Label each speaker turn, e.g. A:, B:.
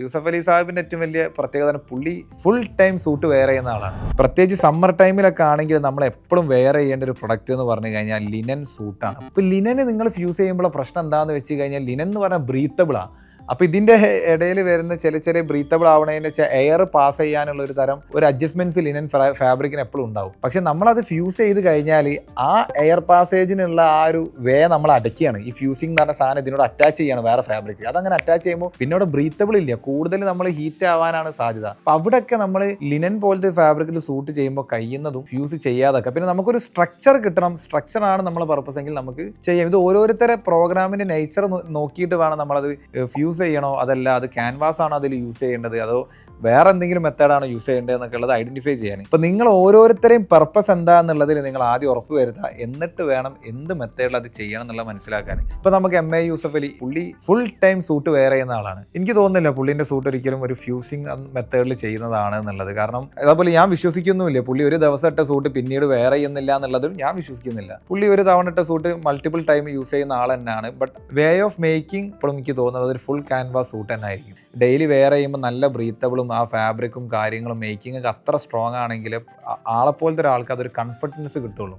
A: യൂസഫ് അലി സാഹിബിൻ്റെ ഏറ്റവും വലിയ പ്രത്യേകത പുള്ളി ഫുൾ ടൈം സൂട്ട് വെയർ ചെയ്യുന്ന ആളാണ്. പ്രത്യേകിച്ച് സമ്മർ ടൈമിലൊക്കെ ആണെങ്കിൽ നമ്മൾ എപ്പോഴും വെയർ ചെയ്യേണ്ട ഒരു പ്രൊഡക്റ്റ് എന്ന് പറഞ്ഞു കഴിഞ്ഞാൽ ലിനൻ സൂട്ടാണ്. ഇപ്പോൾ ലിനന് നിങ്ങൾ ഫ്യൂസ് ചെയ്യുമ്പോൾ പ്രശ്നം എന്താണെന്ന് വെച്ച് കഴിഞ്ഞാൽ ലിനൻ എന്ന് പറഞ്ഞാൽ ബ്രീത്തബിളാണ്. അപ്പോൾ ഇതിൻ്റെ ഇടയിൽ വരുന്ന ചെറിയ ബ്രീത്തബിൾ ആവണതിന് വെച്ചാൽ എയർ പാസ് ചെയ്യാനുള്ള ഒരു അഡ്ജസ്റ്റ്മെൻറ്റ്സ് ലിനൻ ഫാബ്രിക്കിന് എപ്പോഴും ഉണ്ടാവും. പക്ഷെ നമ്മളത് ഫ്യൂസ് ചെയ്ത് കഴിഞ്ഞാൽ ആ എയർ പാസേജിനുള്ള ആ ഒരു വേ നമ്മൾ അടയ്ക്കുകയാണ്. ഈ ഫ്യൂസിങ് എന്ന് പറഞ്ഞ സാധനം ഇതിനോട് അറ്റാച്ച് ചെയ്യാണ് വേറെ ഫാബ്രിക്. അതങ്ങനെ അറ്റാച്ച് ചെയ്യുമ്പോൾ പിന്നെ അവിടെ ബ്രീത്തബിൾ ഇല്ല, കൂടുതൽ നമ്മൾ ഹീറ്റ് ആവാനാണ് സാധ്യത. അപ്പോൾ അവിടെയൊക്കെ നമ്മൾ ലിനൻ പോലത്തെ ഫാബ്രിക്കിൽ സൂട്ട് ചെയ്യുമ്പോൾ കഴിയുന്നതും ഫ്യൂസ് ചെയ്യാതൊക്കെ. പിന്നെ നമുക്കൊരു സ്ട്രക്ചർ കിട്ടണം, സ്ട്രക്ചറാണ് നമ്മളെ പർപ്പസ് എങ്കിൽ നമുക്ക് ചെയ്യാം. ഇത് ഓരോരുത്തരെ പ്രോഗ്രാമിൻ്റെ നേച്ചർ നോക്കിയിട്ട് വേണം നമ്മളത് ഫ്യൂസ് ചെയ്യണോ, അതല്ല അത് ക്യാൻവാസ് ആണോ അതിൽ യൂസ് ചെയ്യേണ്ടത്, അതോ വേറെ എന്തെങ്കിലും മെത്തേഡാണോ യൂസ് ചെയ്യേണ്ടത് എന്നൊക്കെ ഉള്ളത് ഐഡന്റിഫൈ ചെയ്യാൻ. ഇപ്പം നിങ്ങൾ ഓരോരുത്തരെയും പർപ്പസ് എന്താണെന്നുള്ളതിൽ നിങ്ങൾ ആദ്യം ഉറപ്പ് വരുത്തുക, എന്നിട്ട് വേണം എന്ത് മെത്തേഡിൽ അത് ചെയ്യണം എന്നുള്ളത് മനസ്സിലാക്കാൻ. ഇപ്പം നമുക്ക് MA യൂസഫ് അലി പുള്ളി ഫുൾ ടൈം സൂട്ട് വെയർ ചെയ്യുന്ന ആളാണ്. എനിക്ക് തോന്നുന്നില്ല പുള്ളിൻ്റെ സൂട്ട് ഒരിക്കലും ഒരു ഫ്യൂസിങ് മെത്തേഡിൽ ചെയ്യുന്നതാണ് എന്നുള്ളത്. കാരണം അതേപോലെ ഞാൻ വിശ്വസിക്കുന്നുമില്ല പുള്ളി ഒരു ദിവസം ഇട്ട സൂട്ട് പിന്നീട് വെയർ ചെയ്യുന്നില്ല എന്നുള്ളതും ഞാൻ വിശ്വസിക്കുന്നില്ല. പുള്ളി ഒരു തവണ ഇട്ട സൂട്ട് മൾട്ടിപ്പിൾ ടൈം യൂസ് ചെയ്യുന്ന ആൾ തന്നെയാണ്. ബട്ട് വേ ഓഫ് മേക്കിംഗ് ഇപ്പോഴും എനിക്ക് തോന്നുന്നത് ഒരു ഫുൾ ക്യാൻവാസ് സൂട്ട് തന്നെ ആയിരിക്കും. ഡെയിലി വെയർ ചെയ്യുമ്പോൾ നല്ല ബ്രീത്തബിളും ആ ഫാബ്രിക്കും കാര്യങ്ങളും മേക്കിംഗ് ഒക്കെ അത്ര സ്ട്രോങ് ആണെങ്കിൽ ആളെപ്പോലത്തെ ഒരാൾക്ക് അതൊരു കംഫർട്ടൻസ് കിട്ടുള്ളൂ.